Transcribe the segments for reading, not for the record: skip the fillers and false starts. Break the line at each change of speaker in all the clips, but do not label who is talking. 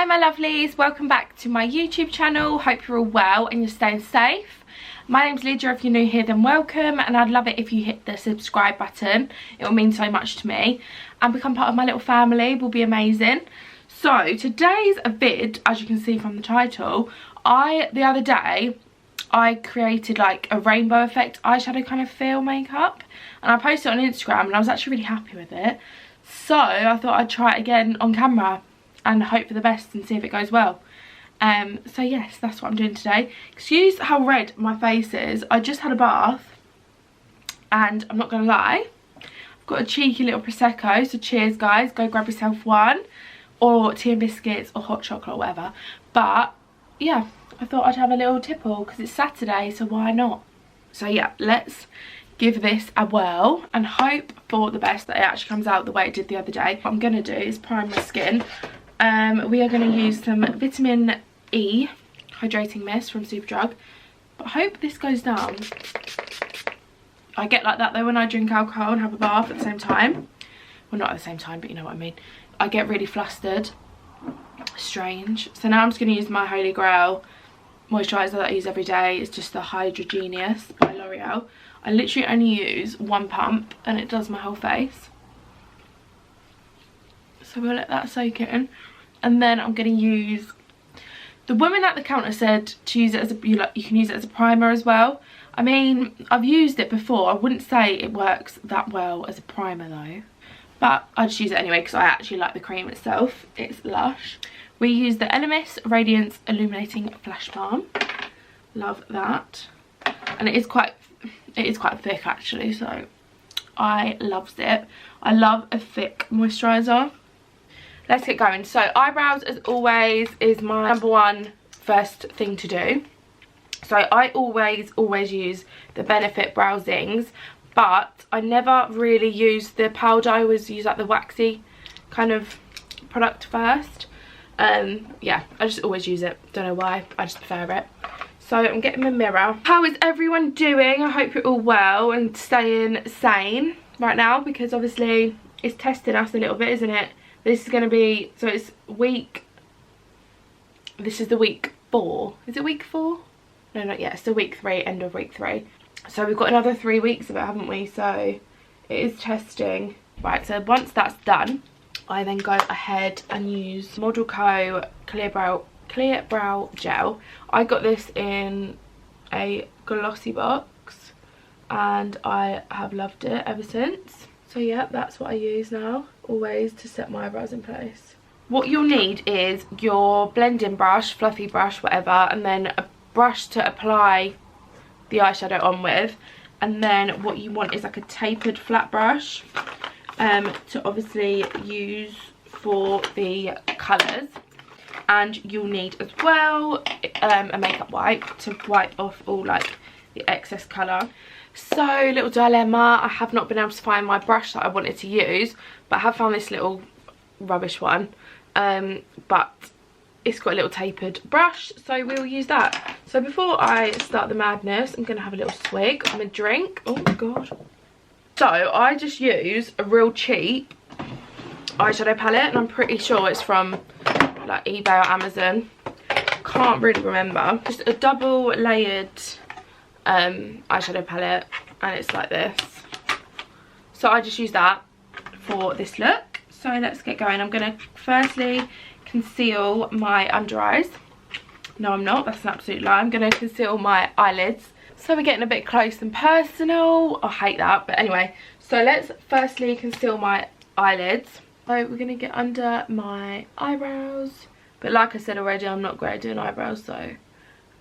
my lovelies, welcome back to my YouTube channel. Hope you're all well and you're staying safe. My name's Lydia. If you're new here, then welcome, and I'd love it if you hit the subscribe button. It will mean so much to me, and become part of my little family will be amazing. So today's vid, as you can see from the title, the other day I created like a rainbow effect eyeshadow kind of feel makeup, and I posted it on Instagram and I was actually really happy with it. So I thought I'd try it again on camera and hope for the best and see if it goes well. So yes, that's what I'm doing today. Excuse how red my face is. I just had a bath and I'm not gonna lie, I've got a cheeky little Prosecco, so cheers guys, go grab yourself one, or tea and biscuits or hot chocolate or whatever. But yeah, I thought I'd have a little tipple because it's Saturday, so why not? So yeah, let's give this a whirl and hope for the best that it actually comes out the way it did the other day. What I'm gonna do is prime my skin. We are going to use some vitamin E hydrating mist from Superdrug, but I hope this goes down. I get like that though when I drink alcohol and have a bath at the same time. Well, not at the same time, but you know what I mean. I get really flustered. Strange. So now I'm just going to use my Holy Grail moisturiser that I use every day. It's just the Hydra Genius by L'Oreal. I literally only use one pump and it does my whole face. So we'll let that soak in, and then I'm going to use, the woman at the counter said to use it as a, you can use it as a primer as well. I mean, I've used it before. I wouldn't say it works that well as a primer though, but I just use it anyway because I actually like the cream itself. It's lush. We use the Elemis Radiance Illuminating Flash Balm. Love that, and it is quite thick actually, so I loves it. I love a thick moisturiser. Let's get going. So eyebrows, as always, is my number one first thing to do. So I always use the Benefit Brow Zings, but I never really use the powder. I always use like the waxy kind of product first. Yeah, I just always use it. Don't know why, I just prefer it. So I'm getting my mirror. How is everyone doing? I hope you're all well and staying sane right now, because obviously it's testing us a little bit, isn't it? This is going to be, so it's this is the week 4. Is it week 4? No, not yet. It's the week 3, end of week 3. So we've got another 3 weeks of it, haven't we? So it is testing. Right, so once that's done, I then go ahead and use Model Co Clear Brow Gel. I got this in a glossy box and I have loved it ever since. So yeah, that's what I use now, always, to set my eyebrows in place. What you'll need is your blending brush, fluffy brush, whatever, and then a brush to apply the eyeshadow on with. And then what you want is like a tapered flat brush to obviously use for the colours. And you'll need as well a makeup wipe to wipe off all like the excess colour. So, little dilemma, I have not been able to find my brush that I wanted to use, but I have found this little rubbish one, but it's got a little tapered brush, so we'll use that. So before I start the madness, I'm going to have a little swig of my drink. Oh my god. So I just use a real cheap eyeshadow palette, and I'm pretty sure it's from like eBay or Amazon. Can't really remember. Just a double layered eyeshadow palette, and it's like this. So I just use that for this look. So let's get going. I'm going to firstly conceal my under eyes. No, I'm not. That's an absolute lie. I'm going to conceal my eyelids. So we're getting a bit close and personal. I hate that, but anyway. So let's firstly conceal my eyelids. So we're going to get under my eyebrows. But like I said already, I'm not great at doing eyebrows, so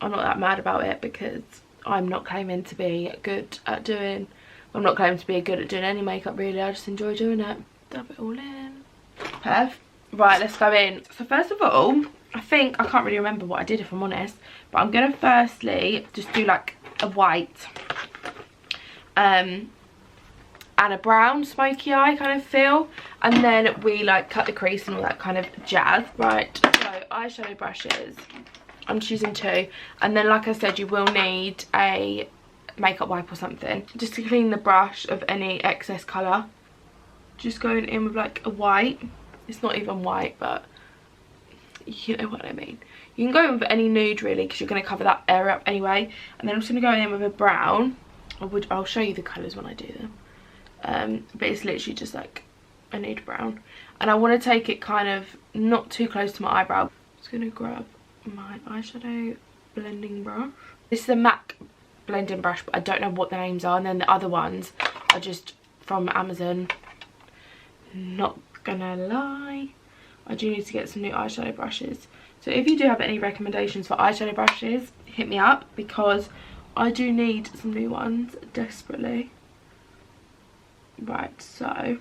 I'm not that mad about it, because I'm not claiming to be good at doing, I'm not claiming to be good at doing any makeup really. I just enjoy doing it. Dab it all in. Perf. Right, let's go in. So first of all, I can't really remember what I did, if I'm honest, but I'm going to firstly just do like a white and a brown smoky eye kind of feel, and then we like cut the crease and all that kind of jazz. Right, so eyeshadow brushes, I'm just using 2, and then like I said, you will need a makeup wipe or something just to clean the brush of any excess colour. Just going in with like a white, it's not even white, but you know what I mean. You can go in with any nude really, because you're going to cover that area up anyway. And then I'm just going to go in with a brown. I'll show you the colours when I do them. But it's literally just like a nude brown. And I want to take it kind of not too close to my eyebrow. I'm just going to grab my eyeshadow blending brush. This is a MAC blending brush, but I don't know what the names are. And then the other ones are just from Amazon. Not gonna lie, I do need to get some new eyeshadow brushes. So if you do have any recommendations for eyeshadow brushes, hit me up, because I do need some new ones desperately. Right, so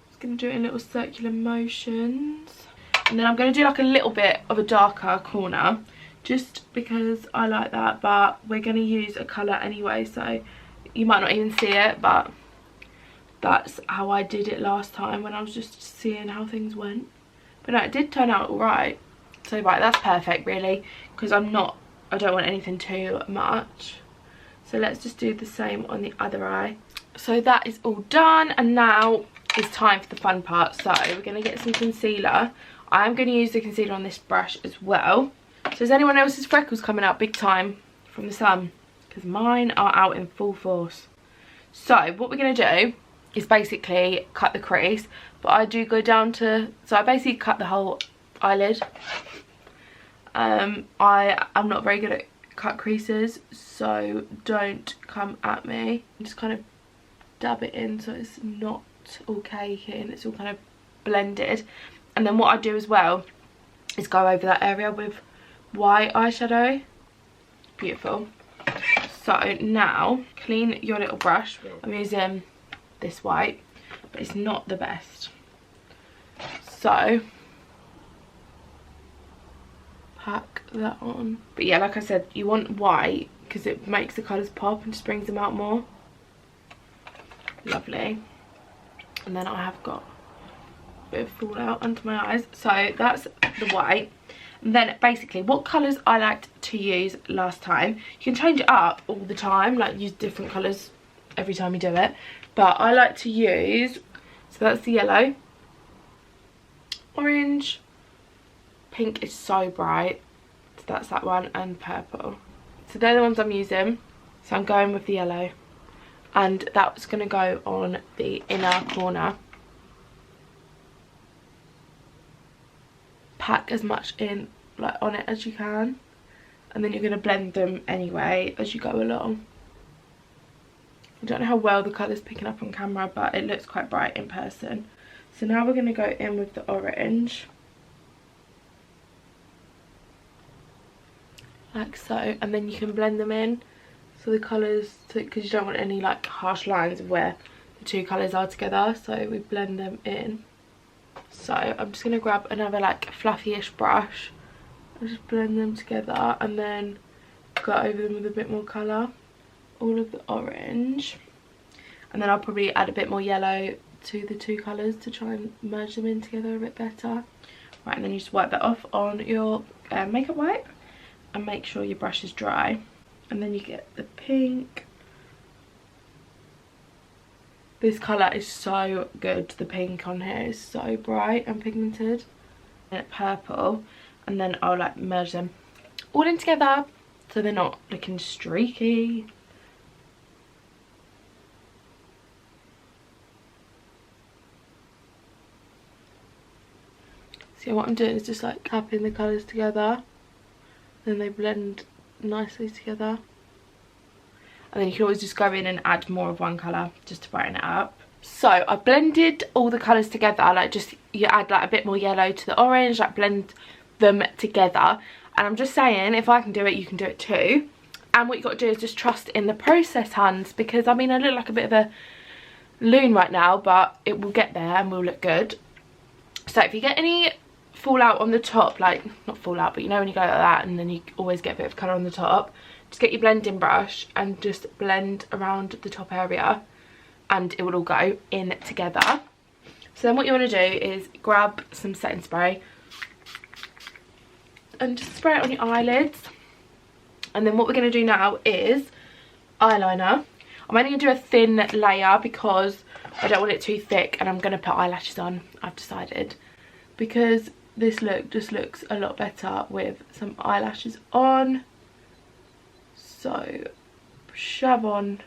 just gonna do it in little circular motions, and then I'm gonna do like a little bit of a darker corner, just because I like that. But we're gonna use a colour anyway, so you might not even see it, but that's how I did it last time when I was just seeing how things went. But no, it did turn out alright. So right, that's perfect really, because I don't want anything too much. So let's just do the same on the other eye. So that is all done, and now it's time for the fun part. So we're going to get some concealer. I'm going to use the concealer on this brush as well. So is anyone else's freckles coming out big time from the sun? Because mine are out in full force. So what we're going to do is basically cut the crease, but I do go down to, so I basically cut the whole eyelid. I am not very good at cut creases, so don't come at me. Just kind of dab it in so it's not all cakey and it's all kind of blended. And then what I do as well is go over that area with white eyeshadow. Beautiful. So now clean your little brush. I'm using this white, but it's not the best, so pack that on. But yeah, like I said, you want white because it makes the colours pop and just brings them out more. Lovely. And then I have got a bit of fallout under my eyes, so that's the white. And then basically what colours I liked to use last time, you can change it up all the time, like use different colours every time you do it. But I like to use, so that's the yellow, orange, pink is so bright, so that's that one, and purple. So they're the ones I'm using. So I'm going with the yellow, and that's going to go on the inner corner. Pack as much in like on it as you can, and then you're going to blend them anyway as you go along. I don't know how well the colour's picking up on camera, but it looks quite bright in person. So now we're going to go in with the orange. Like so. And then you can blend them in. So the colours, because you don't want any like harsh lines of where the two colours are together. So we blend them in. So I'm just going to grab another like fluffy-ish brush. I'll just blend them together and then go over them with a bit more colour. All of the orange, and then I'll probably add a bit more yellow to the two colours to try and merge them in together a bit better. Right, and then you just wipe that off on your makeup wipe and make sure your brush is dry. And then you get the pink. This colour is so good, the pink on here is so bright and pigmented. And purple, and then I'll like merge them all in together so they're not looking streaky. So what I'm doing is just like tapping the colours together, then they blend nicely together. And then you can always just go in and add more of one colour just to brighten it up. So I blended all the colours together, like just you add like a bit more yellow to the orange, like blend them together. And I'm just saying, if I can do it, you can do it too. And what you got to do is just trust in the process, huns, because I mean I look like a bit of a loon right now, but it will get there and will look good. So if you get any fallout on the top, like not fallout, but you know when you go like that and then you always get a bit of colour on the top, just get your blending brush and just blend around the top area and it will all go in together. So then what you want to do is grab some setting spray and just spray it on your eyelids. And then what we're going to do now is eyeliner. I'm only going to do a thin layer because I don't want it too thick and I'm going to put eyelashes on, I've decided. because this look just looks a lot better with some eyelashes on. So shove on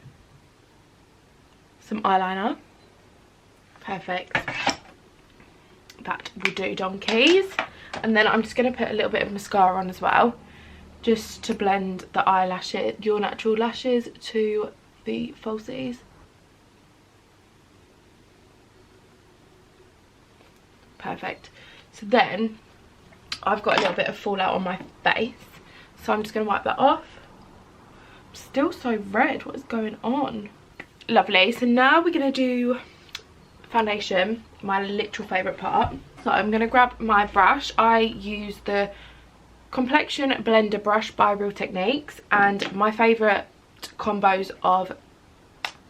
some eyeliner. Perfect. That will do, donkeys. And then I'm just going to put a little bit of mascara on as well, just to blend the eyelashes, your natural lashes, to the falsies. Perfect. So then I've got a little bit of fallout on my face, so I'm just going to wipe that off. I'm still so red. What is going on? Lovely. So now we're going to do foundation, my literal favourite part. So I'm going to grab my brush. I use the Complexion Blender brush by Real Techniques, and my favourite combos of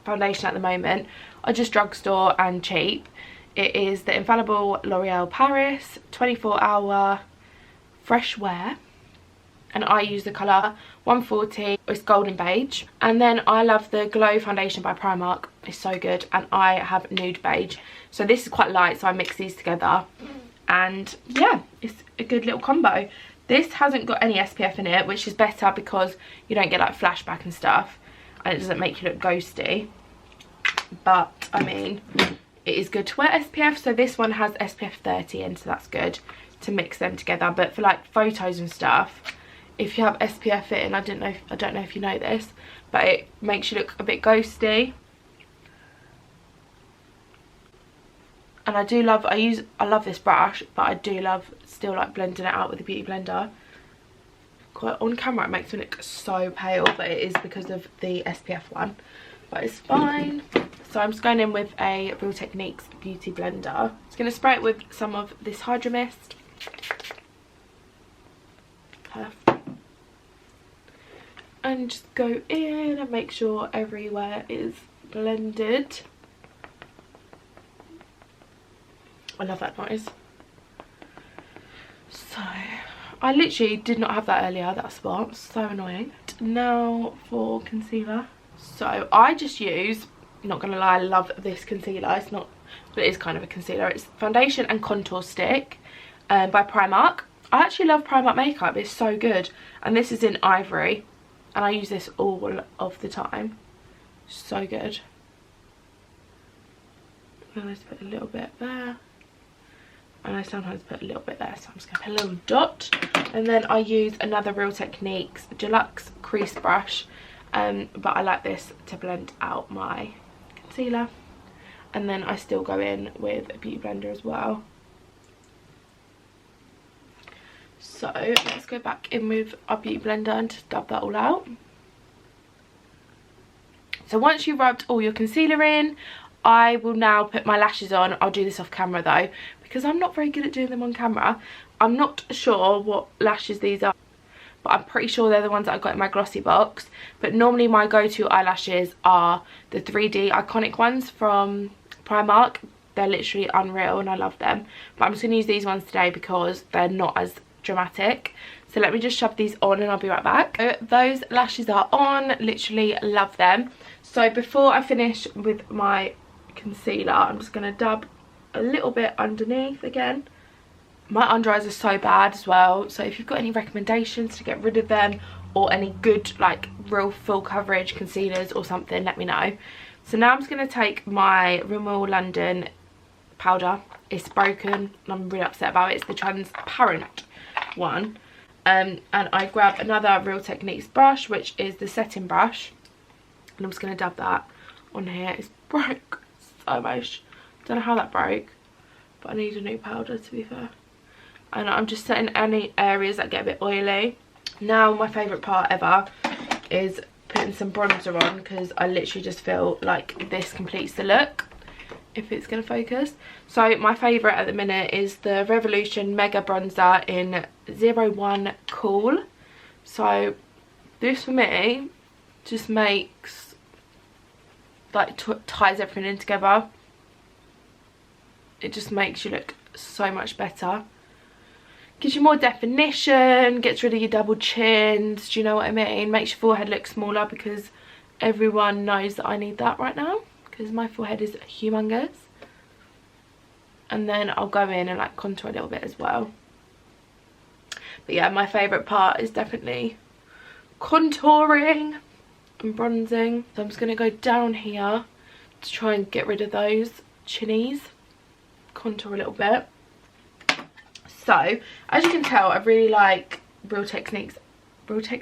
foundation at the moment are just drugstore and cheap. It is the Infallible L'Oreal Paris 24-hour Fresh Wear, and I use the colour 140. It's golden beige. And then I love the Glow foundation by Primark. It's so good. And I have nude beige, so this is quite light, so I mix these together, and yeah, it's a good little combo. This hasn't got any SPF in it, which is better because you don't get like flashback and stuff, and it doesn't make you look ghosty. But I mean, it is good to wear SPF. So this one has SPF 30 in, so that's good to mix them together. But for like photos and stuff, if you have SPF in, I don't know if you know this, but it makes you look a bit ghosty. And I love this brush, but I do love still like blending it out with a beauty blender. Quite on camera it makes me look so pale, but it is because of the SPF one, but it's fine. So I'm just going in with a Real Techniques beauty blender. I'm just going to spray it with some of this Hydro Mist. Perfect. And just go in and make sure everywhere is blended. I love that noise. So I literally did not have that earlier, that spot. So annoying. Now for concealer. So I just use, not gonna lie, I love this concealer. It's not, but it is kind of a concealer. It's foundation and contour stick by Primark. I actually love Primark makeup. It's so good. And this is in Ivory, and I use this all of the time. So good. And I just put a little bit there, and I sometimes put a little bit there, so I'm just going to put a little dot. And then I use another Real Techniques Deluxe crease brush, but I like this to blend out my concealer. And then I still go in with a beauty blender as well. So let's go back in with our beauty blender and just dab that all out. So once you've rubbed all your concealer in, I will now put my lashes on. I'll do this off camera though, because I'm not very good at doing them on camera. I'm not sure what lashes these are, but I'm pretty sure they're the ones that I got in my glossy box. But normally my go-to eyelashes are the 3D iconic ones from Primark. They're literally unreal and I love them. But I'm just going to use these ones today because they're not as dramatic. So let me just shove these on and I'll be right back. So those lashes are on, literally love them. So before I finish with my concealer, I'm just going to dab a little bit underneath again. My under eyes are so bad as well, so if you've got any recommendations to get rid of them, or any good like real full coverage concealers or something, let me know. So now I'm just going to take my Rimmel London powder. It's broken and I'm really upset about it. It's the transparent one. And I grab another Real Techniques brush, which is the setting brush, and I'm just going to dab that on here. It's broke so much. Don't know how that broke, but I need a new powder, to be fair. And I'm just setting any areas that get a bit oily. Now my favourite part ever is putting some bronzer on, because I literally just feel like this completes the look, if it's going to focus. So my favourite at the minute is the Revolution Mega Bronzer in 01 Cool. So this for me just makes, like, ties everything in together. It just makes you look so much better. Gives you more definition, gets rid of your double chins, do you know what I mean? Makes your forehead look smaller, because everyone knows that I need that right now, because my forehead is humongous. and then I'll go in and like contour a little bit as well. But yeah, my favourite part is definitely contouring and bronzing. So I'm just going to go down here to try and get rid of those chinnies, contour a little bit. So as you can tell, I really like Real Technique brushes.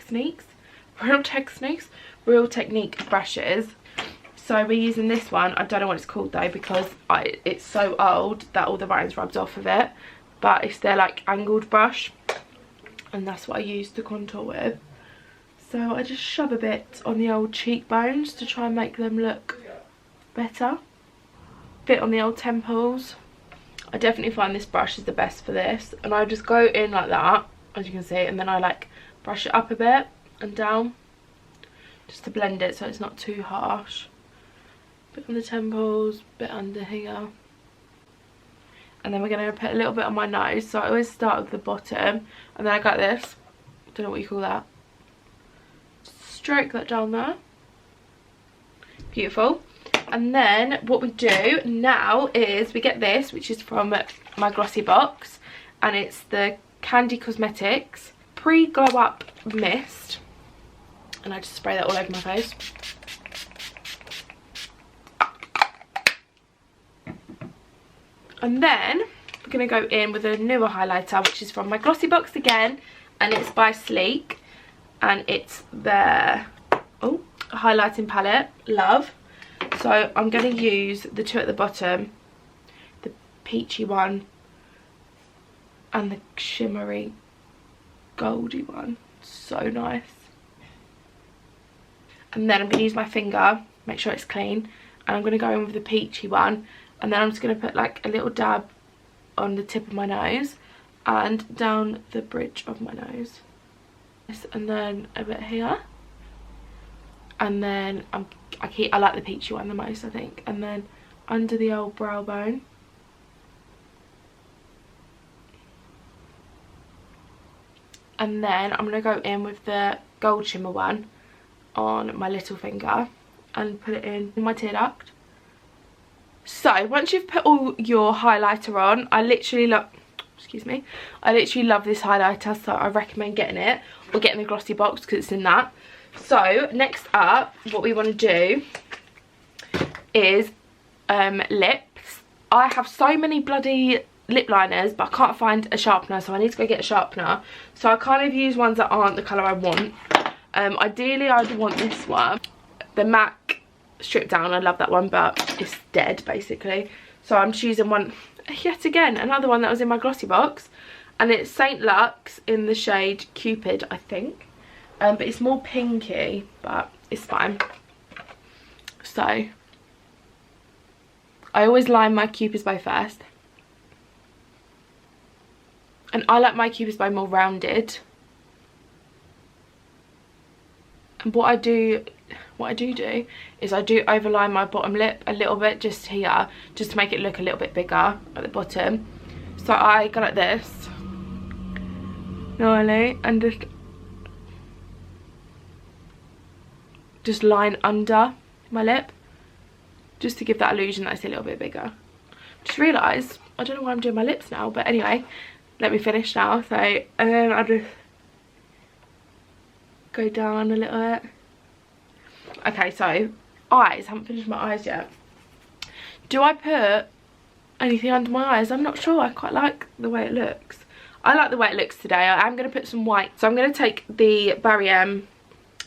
So we're using this one. I don't know what it's called though, because it's so old that all the lines rubbed off of it, but it's their like angled brush, and that's what I use to contour with. So I just shove a bit on the old cheekbones to try and make them look better. Bit on the old temples. I definitely find this brush is the best for this, and I just go in like that, as you can see, and then I like brush it up a bit and down just to blend it so it's not too harsh. Bit on the temples, bit under here, and then we're going to put a little bit on my nose. So I always start with the bottom, and then I got this, don't know what you call that, stroke that down there. Beautiful. And then what we do now is we get this, which is from my glossy box, and it's the Candy Cosmetics Pre-Glow Up Mist, and I just spray that all over my face. And then we're going to go in with a newer highlighter, which is from my glossy box again, and it's by Sleek, and it's their highlighting palette, Love. So I'm going to use the two at the bottom, the peachy one and the shimmery goldy one. So nice. And then I'm going to use my finger, make sure it's clean, and I'm going to go in with the peachy one, and then I'm just going to put like a little dab on the tip of my nose and down the bridge of my nose, and then a bit here, and then I like the peachy one the most, I think, and then under the old brow bone. And then I'm going to go in with the gold shimmer one on my little finger and put it in my tear duct. So once you've put all your highlighter on, I literally love this highlighter, so I recommend getting it or getting the glossy box because it's in that. So next up, what we want to do is lips. I have so many bloody lip liners, but I can't find a sharpener, so I need to go get a sharpener. So I kind of use ones that aren't the colour I want. Ideally I'd want this one, the MAC Strip Down. I love that one, but it's dead basically. So I'm choosing one, yet again, another one that was in my glossy box, and it's Saint Luxe in the shade Cupid, I think. But it's more pinky, but it's fine. So I always line my Cupid's bow first, and I like my Cupid's bow more rounded. And what I do is I do overline my bottom lip a little bit just here, just to make it look a little bit bigger at the bottom. So I go like this normally, and just line under my lip, just to give that illusion that it's a little bit bigger. Just realised I don't know why I'm doing my lips now, but anyway, let me finish now. So and then I just go down a little bit. Okay, so eyes, I haven't finished my eyes yet. Do I put anything under my eyes? I'm not sure. I quite like the way it looks. I like the way it looks today. I am going to put some white, so I'm going to take the Barry M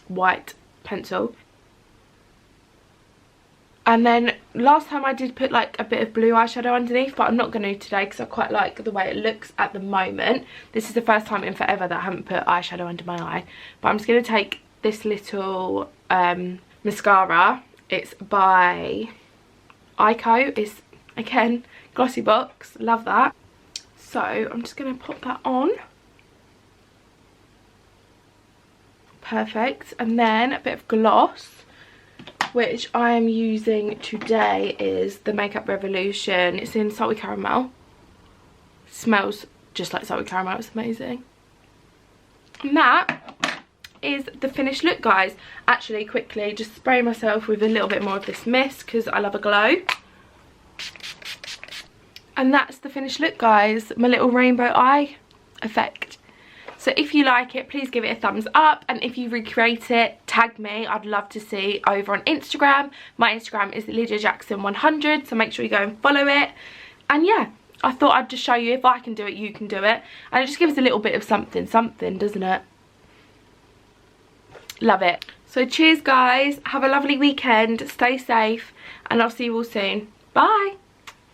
white pencil, and then last time I did put like a bit of blue eyeshadow underneath, but I'm not going to today because I quite like the way it looks at the moment. This is the first time in forever that I haven't put eyeshadow under my eye, but I'm just going to take this little mascara. It's by Eyeshadow. It's again glossy box, love that. So I'm just going to pop that on. Perfect. And then a bit of gloss, which I am using today, is the Makeup Revolution. It's in Salty Caramel. Smells just like salty caramel. It's amazing. And that is the finished look, guys. Actually, quickly just spray myself with a little bit more of this mist because I love a glow. And that's the finished look, guys. My little rainbow eye effect. So if you like it, please give it a thumbs up, and if you recreate it, tag me. I'd love to see over on Instagram. My Instagram is LydiaJackson100, so make sure you go and follow it. And yeah, I thought I'd just show you, if I can do it, you can do it. And it just gives a little bit of something, doesn't it? Love it. So cheers, guys. Have a lovely weekend. Stay safe, and I'll see you all soon. Bye.